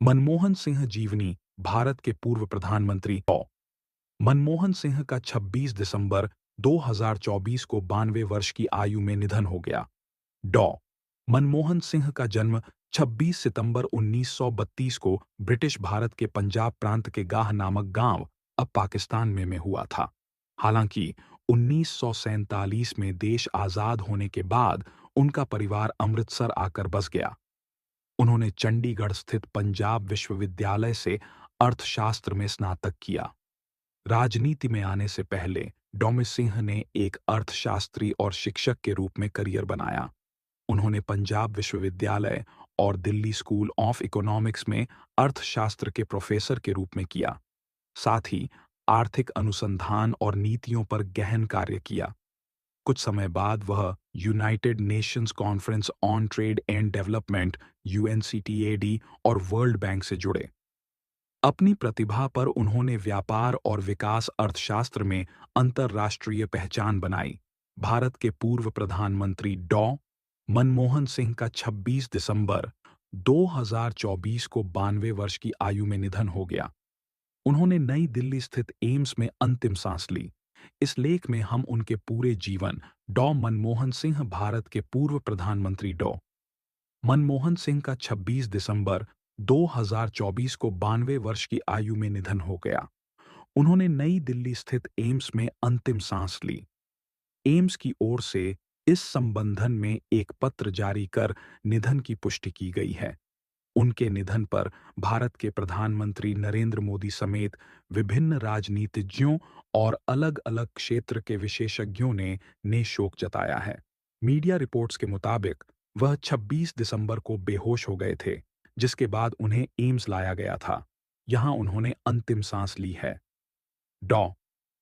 मनमोहन सिंह जीवनी भारत के पूर्व प्रधानमंत्री मनमोहन सिंह का 26 दिसंबर 2024 को 92 वर्ष की आयु में निधन हो गया। डॉ मनमोहन सिंह का जन्म 26 सितंबर 1932 को ब्रिटिश भारत के पंजाब प्रांत के गाह नामक गांव अब पाकिस्तान में हुआ था। हालांकि 1947 में देश आजाद होने के बाद उनका परिवार अमृतसर आकर बस गया। उन्होंने चंडीगढ़ स्थित पंजाब विश्वविद्यालय से अर्थशास्त्र में स्नातक किया। राजनीति में आने से पहले डॉमी सिंह ने एक अर्थशास्त्री और शिक्षक के रूप में करियर बनाया। उन्होंने पंजाब विश्वविद्यालय और दिल्ली स्कूल ऑफ इकोनॉमिक्स में अर्थशास्त्र के प्रोफेसर के रूप में किया। साथ ही आर्थिक अनुसंधान और नीतियों पर गहन कार्य किया। कुछ समय बाद वह United Nations conference on trade and development (UNCTAD) और वर्ल्ड बैंक से जुड़े। अपनी प्रतिभा पर उन्होंने व्यापार और विकास अर्थशास्त्र में अंतर्राष्ट्रीय पहचान बनाई। भारत के पूर्व प्रधानमंत्री डॉ मनमोहन सिंह का 26 दिसंबर 2024 को 92 वर्ष की आयु में निधन हो गया। उन्होंने नई दिल्ली स्थित एम्स में अंतिम सांस ली। इस लेख में हम उनके पूरे जीवन डॉ मनमोहन सिंह भारत के पूर्व प्रधानमंत्री डॉ मनमोहन सिंह का 26 दिसंबर 2024 को 92 वर्ष की आयु में निधन हो गया। उन्होंने नई दिल्ली स्थित एम्स में अंतिम सांस ली। एम्स की ओर से इस संबंधन में एक पत्र जारी कर निधन की पुष्टि की गई है। उनके निधन पर भारत के प्रधानमंत्री नरेंद्र मोदी समेत विभिन्न राजनीतिज्ञों और अलग-अलग क्षेत्र के विशेषज्ञों ने शोक जताया है। मीडिया रिपोर्ट्स के मुताबिक वह 26 दिसंबर को बेहोश हो गए थे, जिसके बाद उन्हें एम्स लाया गया था। यहां उन्होंने अंतिम सांस ली है। डॉ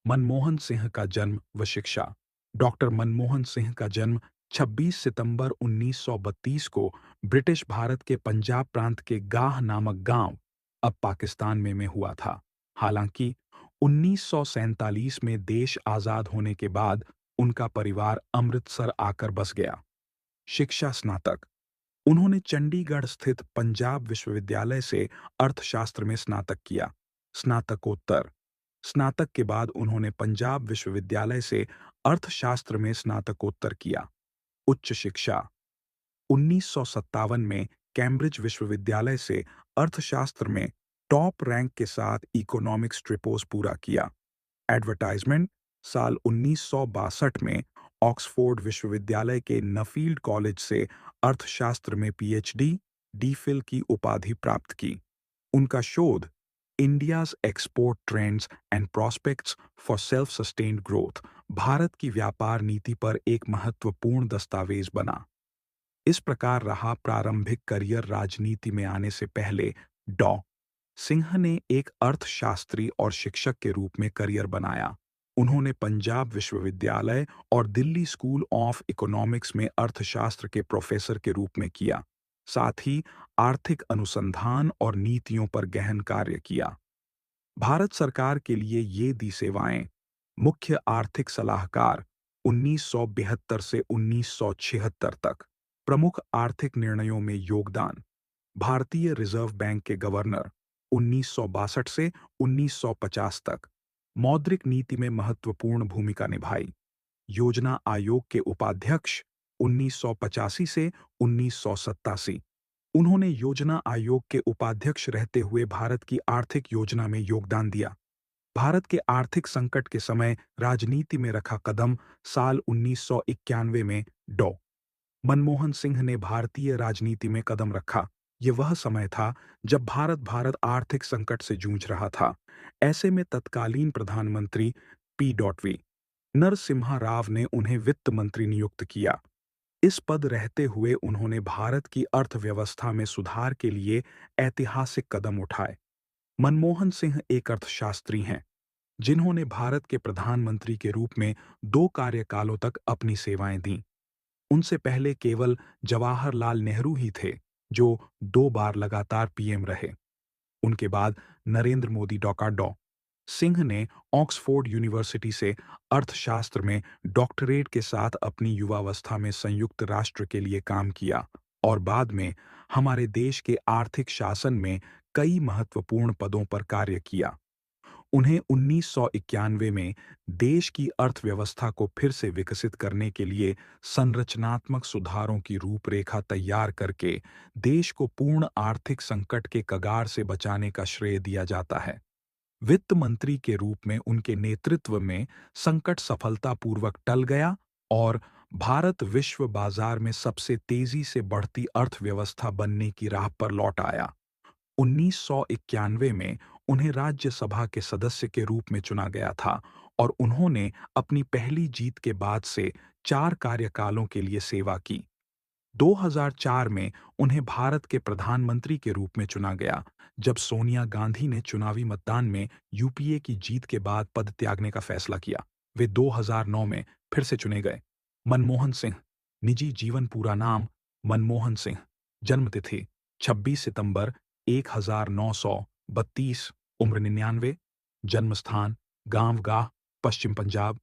मनमोहन सिंह का जन्म व शिक्षा। डॉक्टर मनमोहन सिंह का जन्म 26 सितंबर 1932 को ब्रिटिश भारत के पंजाब प्रांत के गाह नामक गांव अब पाकिस्तान में हुआ था। हालांकि 1947 में देश आजाद होने के बाद उनका परिवार अमृतसर आकर बस गया। शिक्षा स्नातक। उन्होंने चंडीगढ़ स्थित पंजाब विश्वविद्यालय से अर्थशास्त्र में स्नातक किया। स्नातकोत्तर। स्नातक के बाद उन्होंने पंजाब विश्वविद्यालय से अर्थशास्त्र में स्नातकोत्तर किया। उच्च शिक्षा। 1957 में कैम्ब्रिज विश्वविद्यालय से अर्थशास्त्र में टॉप रैंक के साथ इकोनॉमिक्स ट्रिपोस पूरा किया। एडवर्टाइजमेंट। साल 1962 में ऑक्सफोर्ड विश्वविद्यालय के नफील्ड कॉलेज से अर्थशास्त्र में PhD, DPhil की उपाधि प्राप्त की। उनका शोध India's export trends and prospects for self sustained growth Bharat की व्यापार नीति पर एक महत्वपूर्ण दस्तावेज बना। इस प्रकार रहा प्रारंभिक करियर। राजनीति में आने से पहले डॉ सिंह ने एक अर्थशास्त्री और शिक्षक के रूप में करियर बनाया। उन्होंने पंजाब विश्वविद्यालय और दिल्ली स्कूल ऑफ इकोनॉमिक्स में अर्थशास्त्र के प्रोफेसर के रूप में किया। साथ ही आर्थिक अनुसंधान और नीतियों पर गहन कार्य किया। भारत सरकार के लिए ये दी सेवाएं। मुख्य आर्थिक सलाहकार 1972 से 1976 तक। प्रमुख आर्थिक निर्णयों में योगदान। भारतीय रिजर्व बैंक के गवर्नर 1962 से 1950 तक। मौद्रिक नीति में महत्वपूर्ण भूमिका निभाई। योजना आयोग के उपाध्यक्ष 1985 से 1987। उन्होंने योजना आयोग के उपाध्यक्ष रहते हुए भारत की आर्थिक योजना में योगदान दिया। भारत के आर्थिक संकट के समय राजनीति में रखा कदम। साल 1991 में डॉ मनमोहन सिंह ने भारतीय राजनीति में कदम रखा। ये वह समय था जब भारत आर्थिक संकट से जूझ रहा था। ऐसे में तत्कालीन प्रधानमंत्री P.V. नरसिम्हा राव ने उन्हें वित्त मंत्री नियुक्त किया। इस पद रहते हुए उन्होंने भारत की अर्थव्यवस्था में सुधार के लिए ऐतिहासिक कदम उठाए। मनमोहन सिंह एक अर्थशास्त्री हैं, जिन्होंने भारत के प्रधानमंत्री के रूप में 2 कार्यकालों तक अपनी सेवाएं दीं। उनसे पहले केवल जवाहरलाल नेहरू ही थे, जो 2 बार लगातार PM रहे। उनके बाद नरेंद्र मोदी डॉ सिंह ने ऑक्सफोर्ड यूनिवर्सिटी से अर्थशास्त्र में डॉक्टरेट के साथ अपनी युवावस्था में संयुक्त राष्ट्र के लिए काम किया और बाद में हमारे देश के आर्थिक शासन में कई महत्वपूर्ण पदों पर कार्य किया। उन्हें 1991 में देश की अर्थव्यवस्था को फिर से विकसित करने के लिए संरचनात्मक सुधारों की रूपरेखा तैयार करके देश को पूर्ण आर्थिक संकट के कगार से बचाने का श्रेय दिया जाता है। वित्त मंत्री के रूप में उनके नेतृत्व में संकट सफलतापूर्वक टल गया और भारत विश्व बाजार में सबसे तेजी से बढ़ती अर्थव्यवस्था बनने की राह पर लौट आया। 1991 में उन्हें राज्यसभा के सदस्य के रूप में चुना गया था और उन्होंने अपनी पहली जीत के बाद से 4 कार्यकालों के लिए सेवा की। 2004 में उन्हें भारत के प्रधानमंत्री के रूप में चुना गया, जब सोनिया गांधी ने चुनावी मतदान में यूपीए की जीत के बाद पद त्यागने का फैसला किया। वे 2009 में फिर से चुने गए। मनमोहन सिंह, निजी जीवन पूरा नाम मनमोहन सिंह, जन्म तिथि 26 सितंबर 1932, उम्र 99, जन्म स्थान गांव-गाह, पश्चिम पंजाब,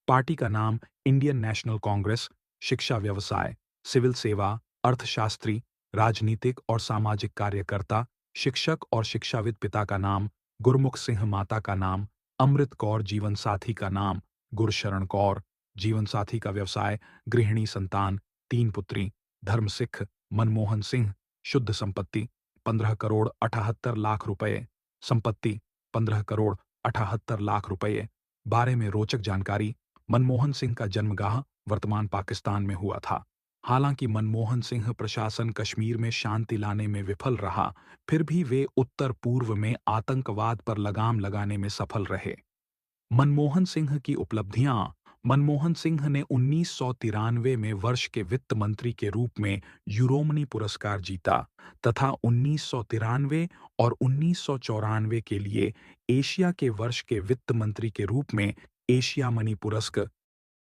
पार्टी का नाम इंडियन नेशनल कांग्रेस, शिक्षा व्यवसाय, सिविल सेवा, अर्थशास्त्री, राजनीतिक और सामाजिक कार्यकर्ता, शिक्षक और शिक्षाविद। पिता का नाम गुरमुख सिंह, माता का नाम अमृत कौर, जीवन साथी का नाम गुरशरण कौर, जीवन साथी का व्यवसाय गृहिणी, संतान 3 पुत्री, धर्म सिख। मनमोहन सिंह, शुद्ध संपत्ति 15 करोड़ 78 लाख रुपए, संपत्ति 15 करोड़ 78 लाख रुपए। बारे में रोचक जानकारी। मनमोहन सिंह का जन्मगाह वर्तमान पाकिस्तान में हुआ था। हालांकि मनमोहन सिंह प्रशासन कश्मीर में शांति लाने में विफल रहा, फिर भी वे उत्तर पूर्व में आतंकवाद पर लगाम लगाने में सफल रहे। मनमोहन सिंह की उपलब्धियां। मनमोहन सिंह ने 1993 में वर्ष के वित्त मंत्री के रूप में यूरोमनी पुरस्कार जीता तथा 1993 और 1994 के लिए एशिया के वर्ष के वित्त मंत्री के रूप में एशिया मनी पुरस्कार